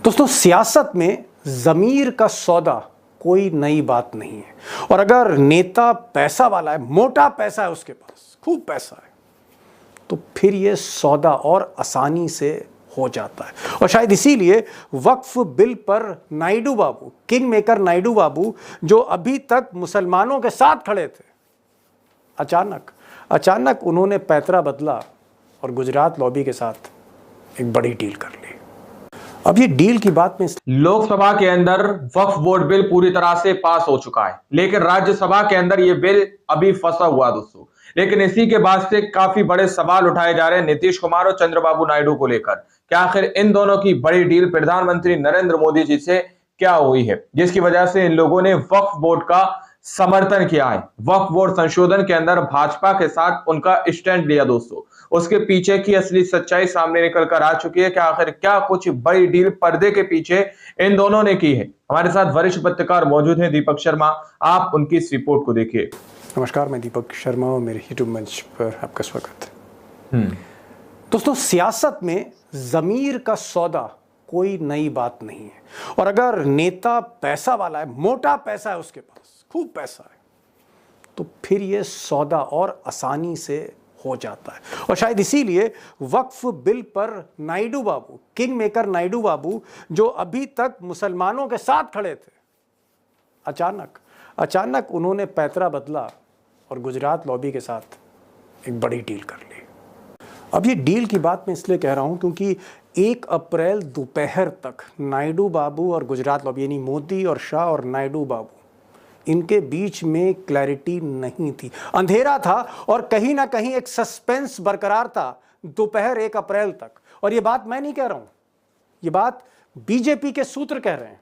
दोस्तों, सियासत में ज़मीर का सौदा कोई नई बात नहीं है। और अगर नेता पैसा वाला है, मोटा पैसा है उसके पास, खूब पैसा है, तो फिर ये सौदा और आसानी से हो जाता है। और शायद इसीलिए वक्फ बिल पर नायडू बाबू, किंग मेकर नायडू बाबू, जो अभी तक मुसलमानों के साथ खड़े थे, अचानक उन्होंने पैतरा बदला और गुजरात लॉबी के साथ एक बड़ी डील कर ली। अब ये डील की बात में लोकसभा के अंदर वक्फ बोर्ड बिल पूरी तरह से पास हो चुका है, लेकिन राज्यसभा के अंदर ये बिल अभी फंसा हुआ दोस्तों। लेकिन इसी के बाद से काफी बड़े सवाल उठाए जा रहे हैं नीतीश कुमार और चंद्रबाबू नायडू को लेकर। क्या आखिर इन दोनों की बड़ी डील प्रधानमंत्री नरेंद्र मोदी जी से क्या हुई है, जिसकी वजह से इन लोगों ने वक्फ बोर्ड का समर्थन किया है। वक्फ बोर्ड संशोधन के अंदर भाजपा के साथ उनका स्टैंड लिया दोस्तों। उसके पीछे की असली सच्चाई सामने निकल कर आ चुकी है कि आखिर क्या कुछ बड़ी डील पर्दे के पीछे इन दोनों ने की है। हमारे साथ वरिष्ठ पत्रकार मौजूद हैं, दीपक शर्मा। आप उनकी इस रिपोर्ट को देखिए। नमस्कार, मैं दीपक शर्मा और मेरे यूट्यूब मंच पर आपका स्वागत है। दोस्तों, सियासत में ज़मीर का सौदा कोई नई बात नहीं है। और अगर नेता पैसा वाला है, मोटा पैसा है उसके पास, खूब पैसा है, तो फिर ये सौदा और आसानी से हो जाता है। और शायद इसीलिए वक्फ बिल पर नायडू बाबू, किंग मेकर नायडू बाबू, जो अभी तक मुसलमानों के साथ खड़े थे, अचानक उन्होंने पैतरा बदला और गुजरात लॉबी के साथ एक बड़ी डील कर ली। अब ये डील की बात मैं इसलिए कह रहा हूं क्योंकि 1 अप्रैल दोपहर तक नायडू बाबू और गुजरात लॉबी, यानी मोदी और शाह और नायडू बाबू, इनके बीच में क्लैरिटी नहीं थी, अंधेरा था और कहीं ना कहीं एक सस्पेंस बरकरार था दोपहर 1 अप्रैल तक। और ये बात मैं नहीं कह रहा हूं, ये बात बीजेपी के सूत्र कह रहे हैं।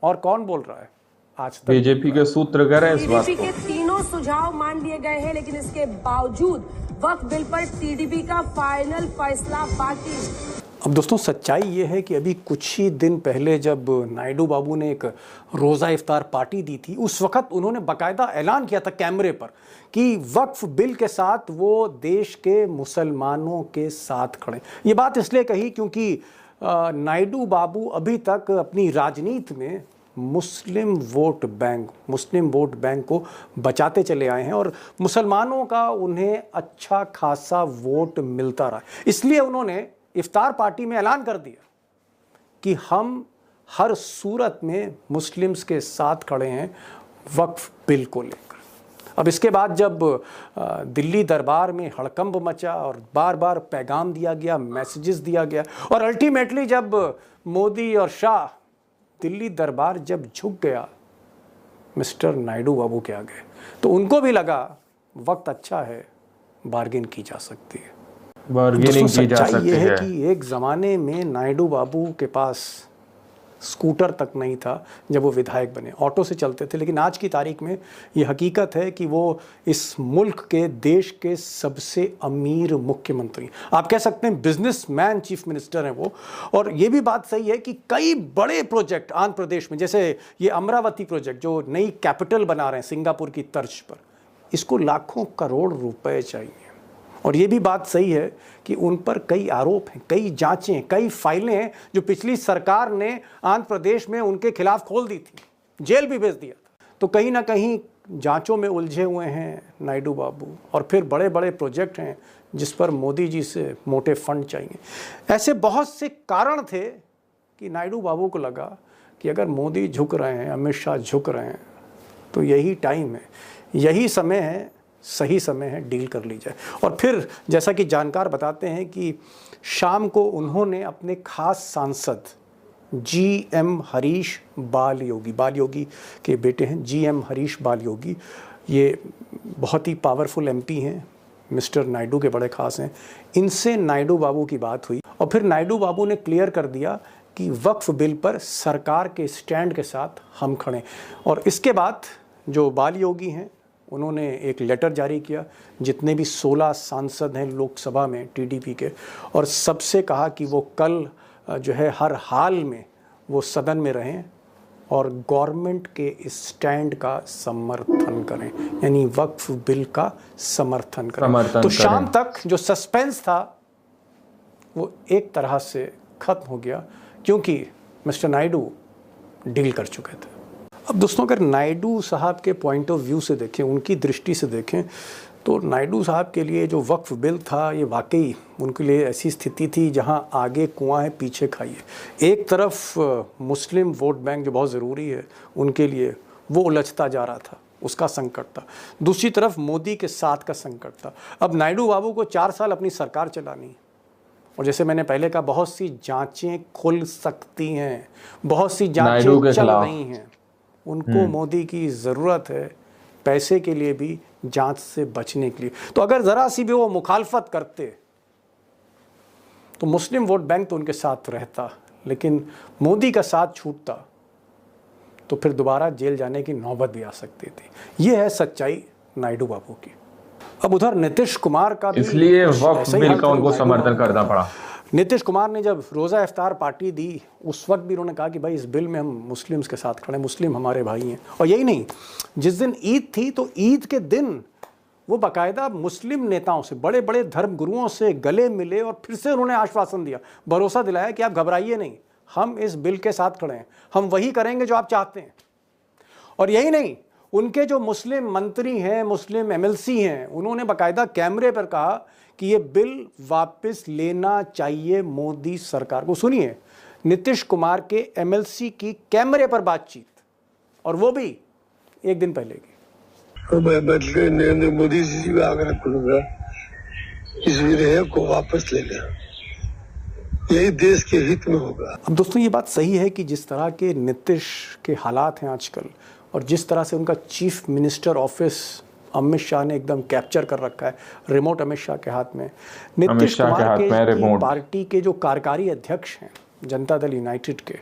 और कौन बोल रहा है? आज तक बीजेपी के सूत्र कह रहे हैं इस बात टीडीपी के तीनों सुझाव मान लिए गए हैं, लेकिन इसके बावजूद वक्फ बिल पर टीडीपी का फाइनल फैसला बाकी। अब दोस्तों, सच्चाई ये है कि अभी कुछ ही दिन पहले जब नायडू बाबू ने एक रोज़ा इफ्तार पार्टी दी थी, उस वक्त उन्होंने बाकायदा ऐलान किया था कैमरे पर कि वक्फ बिल के साथ वो देश के मुसलमानों के साथ खड़े। ये बात इसलिए कही क्योंकि नायडू बाबू अभी तक अपनी राजनीति में मुस्लिम वोट बैंक को बचाते चले आए हैं और मुसलमानों का उन्हें अच्छा खासा वोट मिलता रहा। इसलिए उन्होंने इफ्तार पार्टी में ऐलान कर दिया कि हम हर सूरत में मुस्लिम्स के साथ खड़े हैं वक्फ बिल को लेकर। अब इसके बाद जब दिल्ली दरबार में हड़कंप मचा और बार बार पैगाम दिया गया, मैसेजेस दिया गया, और अल्टीमेटली जब मोदी और शाह दिल्ली दरबार जब झुक गया मिस्टर नायडू बाबू के आगे, तो उनको भी लगा वक्त अच्छा है, बार्गेन की जा सकती है। बार्गेनिंग की जा सकती ये है है कि एक ज़माने में नायडू बाबू के पास स्कूटर तक नहीं था जब वो विधायक बने, ऑटो से चलते थे। लेकिन आज की तारीख में ये हकीकत है कि वो इस मुल्क के, देश के सबसे अमीर मुख्यमंत्री, आप कह सकते हैं बिजनेसमैन चीफ मिनिस्टर हैं वो। और ये भी बात सही है कि कई बड़े प्रोजेक्ट आंध्र प्रदेश में, जैसे ये अमरावती प्रोजेक्ट जो नई कैपिटल बना रहे हैं सिंगापुर की तर्ज पर, इसको लाखों करोड़ रुपए चाहिए। और ये भी बात सही है कि उन पर कई आरोप हैं, कई जांचें, कई फाइलें हैं जो पिछली सरकार ने आंध्र प्रदेश में उनके खिलाफ खोल दी थी, जेल भी भेज दिया था। तो कहीं ना कहीं जांचों में उलझे हुए हैं नायडू बाबू। और फिर बड़े बड़े प्रोजेक्ट हैं जिस पर मोदी जी से मोटे फंड चाहिए। ऐसे बहुत से कारण थे कि नायडू बाबू को लगा कि अगर मोदी झुक रहे हैं, अमित शाह झुक रहे हैं, तो यही टाइम है, यही समय है, सही समय है, डील कर ली जाए। और फिर जैसा कि जानकार बताते हैं कि शाम को उन्होंने अपने खास सांसद GM हरीश बाल योगी के बेटे हैं, GM हरीश बाल योगी, ये बहुत ही पावरफुल MP हैं, मिस्टर नायडू के बड़े खास हैं, इनसे नायडू बाबू की बात हुई। और फिर नायडू बाबू ने क्लियर कर दिया कि वक्फ बिल पर सरकार के स्टैंड के साथ हम खड़े। और इसके बाद जो बाल योगी हैं उन्होंने एक लेटर जारी किया जितने भी 16 सांसद हैं लोकसभा में टीडीपी के, और सबसे कहा कि वो कल जो है हर हाल में वो सदन में रहें और गवर्नमेंट के इस स्टैंड का समर्थन करें, यानी वक्फ बिल का समर्थन करें। तो शाम तक जो सस्पेंस था वो एक तरह से खत्म हो गया, क्योंकि मिस्टर नायडू डील कर चुके थे। अब दोस्तों, अगर नायडू साहब के पॉइंट ऑफ व्यू से देखें, उनकी दृष्टि से देखें, तो नायडू साहब के लिए जो वक्फ बिल था ये वाकई उनके लिए ऐसी स्थिति थी जहां आगे कुआं है पीछे खाई है। एक तरफ मुस्लिम वोट बैंक जो बहुत ज़रूरी है उनके लिए, वो उलझता जा रहा था, उसका संकट था। दूसरी तरफ मोदी के साथ का संकट था। अब नायडू बाबू को 4 साल अपनी सरकार चलानी, और जैसे मैंने पहले कहा, बहुत सी जांचें खुल सकती हैं, बहुत सी जांचें चल रही हैं। उनको मोदी की ज़रूरत है पैसे के लिए भी, जांच से बचने के लिए। तो अगर ज़रा सी भी वो मुखालफत करते तो मुस्लिम वोट बैंक तो उनके साथ रहता, लेकिन मोदी का साथ छूटता तो फिर दोबारा जेल जाने की नौबत भी आ सकती थी। ये है सच्चाई नायडू बाबू की। अब उधर नीतीश कुमार का भी इसलिए वक्फ बिल का उनको समर्थन करना पड़ा। नीतीश कुमार ने जब रोज़ा इफ्तार पार्टी दी, उस वक्त भी उन्होंने कहा कि भाई इस बिल में हम मुस्लिम्स के साथ खड़े हैं, मुस्लिम हमारे भाई हैं। और यही नहीं, जिस दिन ईद थी तो ईद के दिन वो बाकायदा मुस्लिम नेताओं से, बड़े बड़े धर्म गुरुओं से गले मिले और फिर से उन्होंने आश्वासन दिया, भरोसा दिलाया कि आप घबराइए नहीं, हम इस बिल के साथ खड़े हैं, हम वही करेंगे जो आप चाहते हैं। और यही नहीं, उनके जो मुस्लिम मंत्री हैं, मुस्लिम एमएलसी हैं, उन्होंने बाकायदा कैमरे पर कहा कि ये बिल वापस लेना चाहिए मोदी सरकार को। सुनिए नीतीश कुमार के एमएलसी की कैमरे पर बातचीत, और वो भी एक दिन पहले की। तो मैं नरेंद्र मोदी जी से आग्रह करूंगा, इस विधेयक को वापस ले लें, यही देश के हित में होगा। अब दोस्तों, ये बात सही है कि जिस तरह के नीतीश के हालात हैं आजकल, और जिस तरह से उनका chief minister office Amit Shah ने एकदम कैप्चर कर रखा है, रिमोट अमित शाह के हाथ में। नीतीश कुमार के पार्टी के जो कार्यकारी अध्यक्ष हैं जनता दल यूनाइटेड के,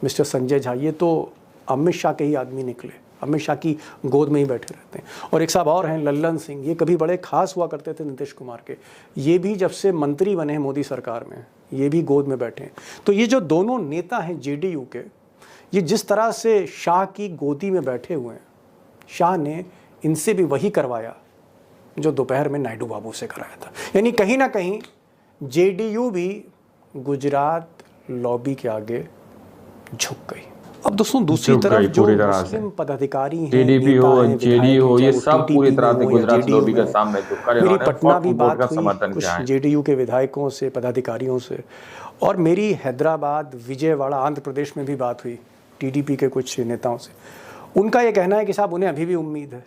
मिस्टर संजय झा, ये तो अमित शाह के ही आदमी निकले, अमित शाह की गोद में ही बैठे रहते हैं। और एक साहब और हैं लल्लन सिंह, ये कभी बड़े खास हुआ करते थे नीतीश कुमार के, ये भी जब से मंत्री बने हैं मोदी सरकार में, ये भी गोद में बैठे हैं। तो ये जो दोनों नेता हैं जेडीयू के, ये जिस तरह से शाह की गोदी में बैठे हुए हैं, शाह ने इनसे भी वही करवाया जो दोपहर में नायडू बाबू से कराया था। यानी कहीं ना कहीं जेडीयू भी गुजरात लॉबी के आगे झुक गई। अब दोस्तों, दूसरी तरफ जो मुस्लिम पदाधिकारी हैं, टीडीपी हो, जेडीयू हो, ये सब पूरी तरह से गुजरात लॉबी के सामने झुककर मेरी पटना भी बात हुई कुछ जेडीयू के विधायकों से, पदाधिकारियों से, और मेरी हैदराबाद, विजयवाड़ा, आंध्र प्रदेश में भी बात हुई टीडीपी के कुछ नेताओं से। उनका ये कहना है कि साहब उन्हें अभी भी उम्मीद है,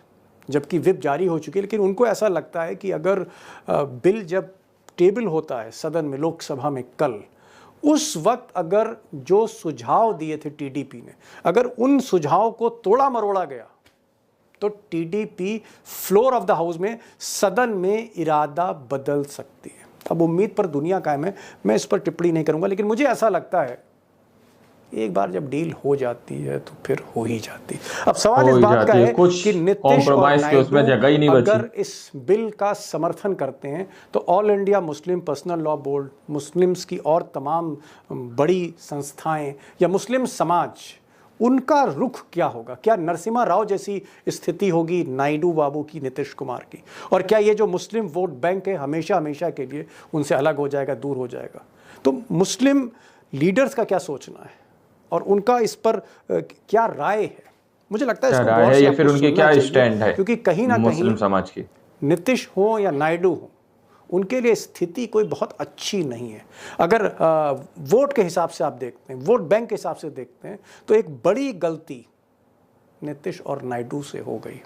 जबकि विप जारी हो चुकी है, लेकिन उनको ऐसा लगता है कि अगर बिल जब टेबल होता है सदन में, लोकसभा में कल, उस वक्त अगर जो सुझाव दिए थे टीडीपी ने, अगर उन सुझाव को तोड़ा मरोड़ा गया तो TDP floor of the house में, सदन में इरादा बदल सकती है। अब उम्मीद पर दुनिया कायम है, मैं इस पर टिप्पणी नहीं करूंगा, लेकिन मुझे ऐसा लगता है एक बार जब डील हो जाती है तो फिर हो ही जाती है। अब सवाल इस बात का है कि नीतीश और नायडू अगर इस बिल का समर्थन करते हैं तो all India Muslim personal law board, Muslims की और तमाम बड़ी संस्थाएं या मुस्लिम समाज, उनका रुख क्या होगा? क्या नरसिम्हा राव जैसी स्थिति होगी नायडू बाबू की, नीतीश कुमार की? और क्या ये जो मुस्लिम वोट बैंक है हमेशा हमेशा के लिए उनसे अलग हो जाएगा, दूर हो जाएगा? तो मुस्लिम लीडर्स का क्या सोचना है और उनका इस पर क्या राय है? मुझे लगता है इसको राय है या फिर उनके क्या स्टैंड है, क्योंकि कहीं ना कहीं मुस्लिम समाज की, नीतीश हो या नायडू हो, उनके लिए स्थिति कोई बहुत अच्छी नहीं है। अगर वोट के हिसाब से आप देखते हैं, वोट बैंक के हिसाब से देखते हैं, तो एक बड़ी गलती नीतीश और नायडू से हो गई।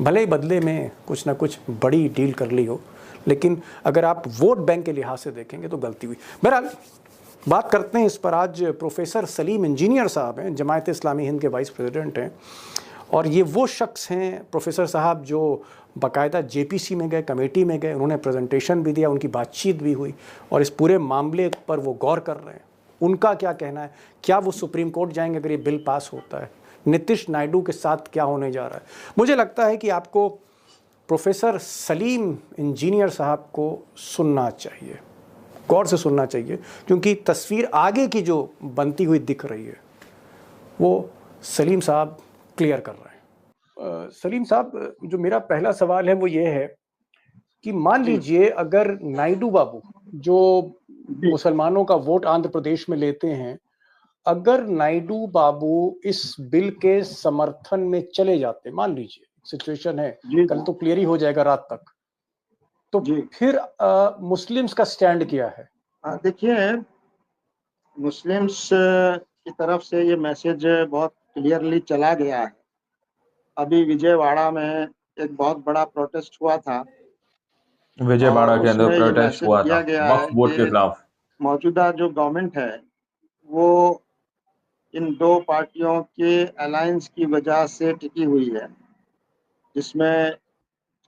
भले ही बदले में कुछ ना कुछ बड़ी डील कर ली हो, लेकिन अगर आप वोट बैंक के लिहाज से देखेंगे तो गलती हुई। बहरहाल बात करते हैं इस पर। आज प्रोफेसर सलीम इंजीनियर साहब हैं, जमायत इस्लामी हिंद के वाइस प्रेसिडेंट हैं, और ये वो शख्स हैं प्रोफेसर साहब जो बाकायदा जेपीसी में गए, कमेटी में गए, उन्होंने प्रेजेंटेशन भी दिया, उनकी बातचीत भी हुई और इस पूरे मामले पर वो गौर कर रहे हैं। उनका क्या कहना है? क्या वो सुप्रीम कोर्ट जाएंगे अगर ये बिल पास होता है? नीतीश नायडू के साथ क्या होने जा रहा है? मुझे लगता है कि आपको प्रोफेसर सलीम इंजीनियर साहब को सुनना चाहिए, गौर से सुनना चाहिए, क्योंकि तस्वीर आगे की जो बनती हुई दिख रही है वो सलीम साहब क्लियर कर रहे हैं। सलीम साहब, जो मेरा पहला सवाल है वो ये है कि मान लीजिए अगर नायडू बाबू जो मुसलमानों का वोट आंध्र प्रदेश में लेते हैं, अगर नायडू बाबू इस बिल के समर्थन में चले जाते, मान लीजिए सिचुएशन है, जी कल तो क्लियर ही हो जाएगा रात तक, तो जी फिर मुस्लिम्स का स्टैंड क्या है? देखिए, मुस्लिम्स की तरफ से ये मैसेज बहुत क्लियरली चला गया है। अभी विजयवाड़ा में एक बहुत बड़ा प्रोटेस्ट हुआ था विजयवाड़ा और के अंदर उसमें ये प्रोटेस्ट मैसेज हुआ दिया था गया है वक्फ बोर्ड के कि खिलाफ। मौजूदा जो गवर्नमेंट है वो इन दो पार्टियों के अलायंस की वजह से टिकी हुई है, जिसमें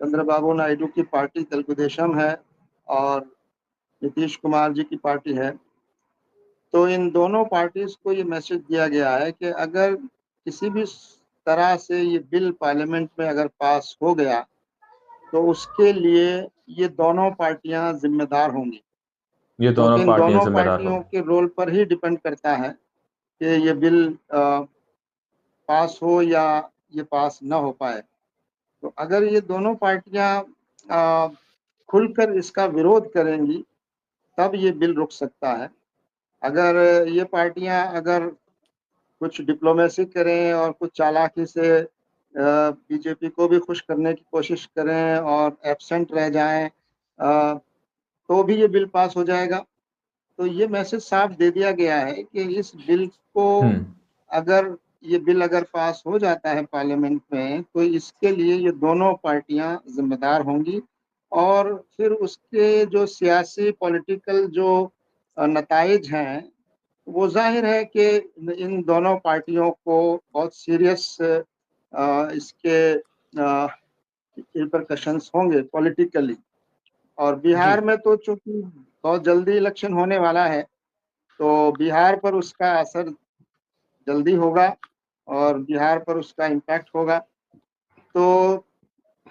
चंद्रबाबू नायडू की पार्टी तेलुगु देशम है और नीतीश कुमार जी की पार्टी है। तो इन दोनों पार्टीज को ये मैसेज दिया गया है कि अगर किसी भी तरह से ये बिल पार्लियामेंट में अगर पास हो गया तो उसके लिए ये दोनों पार्टियां जिम्मेदार होंगी, ये क्योंकि दोनों इन पार्टियां दोनों जिम्मेदार पार्टियों होंगी। के रोल पर ही डिपेंड करता है कि ये बिल पास हो या ये पास ना हो पाए। तो अगर ये दोनों पार्टियां खुलकर इसका विरोध करेंगी तब ये बिल रुक सकता है। अगर ये पार्टियां अगर कुछ डिप्लोमेसी करें और कुछ चालाकी से बीजेपी को भी खुश करने की कोशिश करें और एब्सेंट रह जाएं, तो भी ये बिल पास हो जाएगा। तो ये मैसेज साफ दे दिया गया है कि इस बिल को अगर ये बिल अगर पास हो जाता है पार्लियामेंट में तो इसके लिए ये दोनों पार्टियां जिम्मेदार होंगी और फिर उसके जो सियासी पॉलिटिकल जो नताइज हैं वो जाहिर है कि इन दोनों पार्टियों को बहुत सीरियस इसके रिपरकशंस होंगे पॉलिटिकली। और बिहार जी। में तो चूंकि बहुत जल्दी इलेक्शन होने वाला है तो बिहार पर उसका असर जल्दी होगा और बिहार पर उसका इम्पैक्ट होगा। तो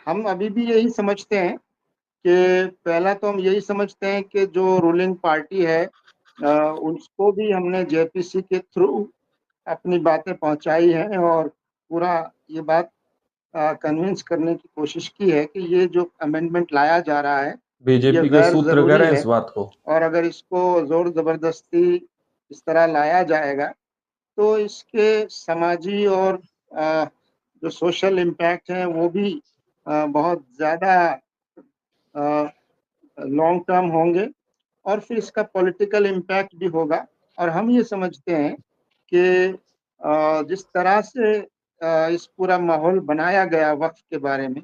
हम अभी भी यही समझते हैं कि पहला तो हम यही समझते हैं कि जो रूलिंग पार्टी है उसको भी हमने जेपीसी के थ्रू अपनी बातें पहुंचाई हैं और पूरा ये बात कन्विंस करने की कोशिश की है कि ये जो अमेंडमेंट लाया जा रहा है ये बीजेपी के गैर सूत्रधार जरूरी हैं है इस बात को। और अगर इसको जोर जबरदस्ती इस तरह लाया जाएगा तो इसके समाजी और जो सोशल इम्पैक्ट हैं वो भी बहुत ज़्यादा लॉन्ग टर्म होंगे और फिर इसका पॉलिटिकल इम्पैक्ट भी होगा। और हम ये समझते हैं कि जिस तरह से इस पूरा माहौल बनाया गया वक्फ के बारे में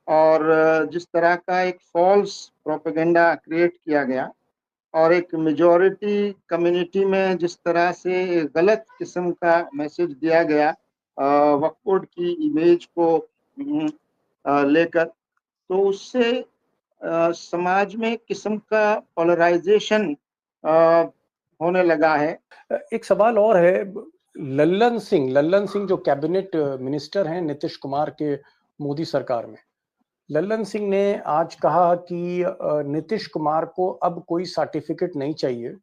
और जिस तरह का एक फॉल्स प्रोपेगेंडा क्रिएट किया गया और एक मेजॉरिटी कम्युनिटी में जिस तरह से गलत किस्म का मैसेज दिया गया वक्फ बोर्ड की इमेज को लेकर, तो उससे समाज में एक किस्म का पोलराइजेशन होने लगा है। एक सवाल और है, लल्लन सिंह जो कैबिनेट मिनिस्टर हैं नीतीश कुमार के मोदी सरकार में, लल्लन सिंह ने आज कहा कि नीतीश कुमार को अब कोई सर्टिफिकेट नहीं चाहिए।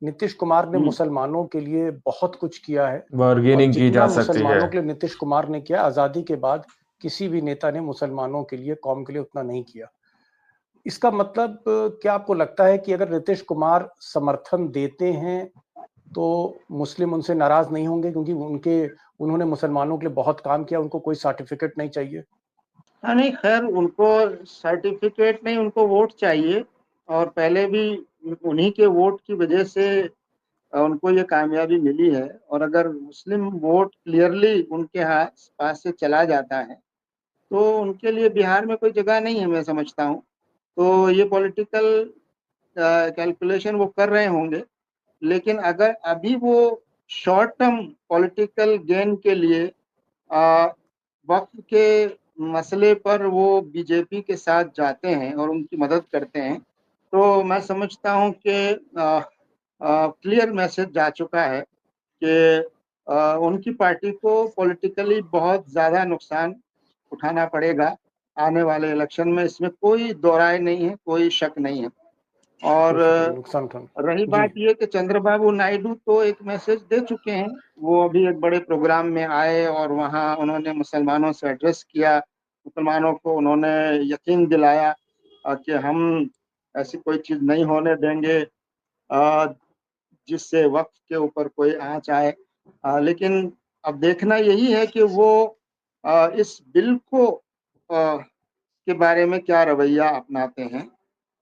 नीतीश कुमार ने मुसलमानों के लिए बहुत कुछ किया है और बार्गेनिंग की जितना जा सकती है। मुसलमानों के लिए नीतीश कुमार ने किया, आजादी के बाद किसी भी नेता ने मुसलमानों के लिए, कौम के लिए उतना नहीं किया। इसका मतलब क्या आपको लगता है कि अगर नीतीश कुमार समर्थन देते हैं तो मुस्लिम उनसे नाराज नहीं होंगे क्योंकि उन्होंने मुसलमानों के लिए बहुत काम किया, उनको कोई सर्टिफिकेट नहीं चाहिए? हाँ नहीं, खैर उनको सर्टिफिकेट नहीं, उनको वोट चाहिए और पहले भी उन्हीं के वोट की वजह से उनको ये कामयाबी मिली है। और अगर मुस्लिम वोट क्लियरली उनके हाथ पास से चला जाता है तो उनके लिए बिहार में कोई जगह नहीं है, मैं समझता हूँ। तो ये पॉलिटिकल कैलकुलेशन वो कर रहे होंगे, लेकिन अगर अभी वो शॉर्ट टर्म पॉलिटिकल गेन के लिए वक्त के मसले पर वो बीजेपी के साथ जाते हैं और उनकी मदद करते हैं, तो मैं समझता हूँ कि क्लियर मैसेज जा चुका है कि उनकी पार्टी को पॉलिटिकली बहुत ज़्यादा नुकसान उठाना पड़ेगा आने वाले इलेक्शन में, इसमें कोई दो राय नहीं है, कोई शक नहीं है। और नुकसान उठाना रही जी। बात ये कि चंद्रबाबू नायडू तो एक मैसेज दे चुके हैं, वो अभी एक बड़े प्रोग्राम में आए और वहाँ उन्होंने मुसलमानों से एड्रेस किया, मुसलमानों को उन्होंने यकीन दिलाया कि हम ऐसी कोई चीज़ नहीं होने देंगे। जिससे वक्फ के ऊपर कोई आंच आए। लेकिन अब देखना यही है कि वो इस बिल को के बारे में क्या रवैया अपनाते हैं।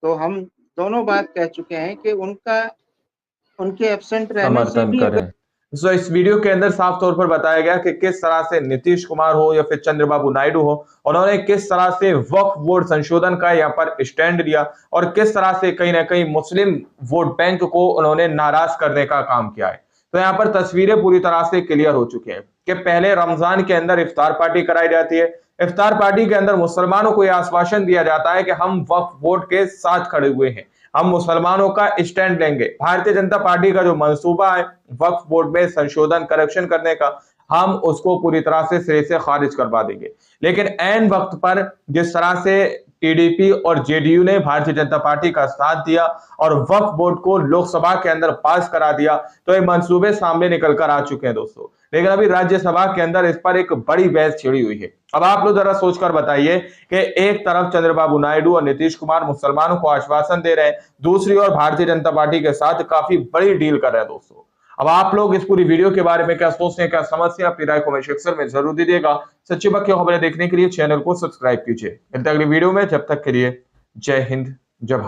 तो हम दोनों बात कह चुके हैं कि उनके एब्सेंट रहने से समर्थन भी अगर करें। तो इस वीडियो के अंदर साफ तौर पर बताया गया कि किस तरह से नीतीश कुमार हो या फिर चंद्रबाबू नायडू हो, उन्होंने किस तरह से वक्फ बोर्ड संशोधन का यहाँ पर स्टैंड लिया और किस तरह से कहीं ना कहीं मुस्लिम वोट बैंक को उन्होंने नाराज करने का काम किया है। तो यहाँ पर तस्वीरें पूरी तरह से क्लियर हो चुकी हैं कि पहले रमजान के अंदर इफ्तार पार्टी कराई जाती है। इफ्तार पार्टी के अंदर मुसलमानों को यह आश्वासन दिया जाता है कि हम वक्फ बोर्ड के साथ खड़े हुए हैं, हम मुसलमानों का स्टैंड लेंगे। भारतीय जनता पार्टी का जो मंसूबा है वक्फ बोर्ड में संशोधन करेक्शन करने का, हम उसको पूरी तरह से सिरे से खारिज करवा देंगे। लेकिन ऐन वक्त पर जिस तरह से टीडीपी और जेडीयू ने भारतीय जनता पार्टी का साथ दिया और वक्फ बोर्ड को लोकसभा के अंदर पास करा दिया, तो ये मंसूबे सामने निकल कर आ चुके हैं दोस्तों। लेकिन अभी राज्यसभा के अंदर इस पर एक बड़ी बहस छिड़ी हुई है। अब आप लोग जरा सोचकर बताइए कि एक तरफ चंद्रबाबू नायडू और नीतीश कुमार मुसलमानों को आश्वासन दे रहे हैं, दूसरी ओर भारतीय जनता पार्टी के साथ काफी बड़ी डील कर रहे हैं दोस्तों। अब आप लोग इस पूरी वीडियो के बारे में क्या सोचते हैं, क्या समझते हैं, अपनी राय कमेंट सेक्शन में जरूर दीजिएगा। सच्ची बक्की खबरें देखने के लिए चैनल को सब्सक्राइब कीजिए। मिलते हैं अगली वीडियो में, जब तक के लिए जय हिंद, जय भारत।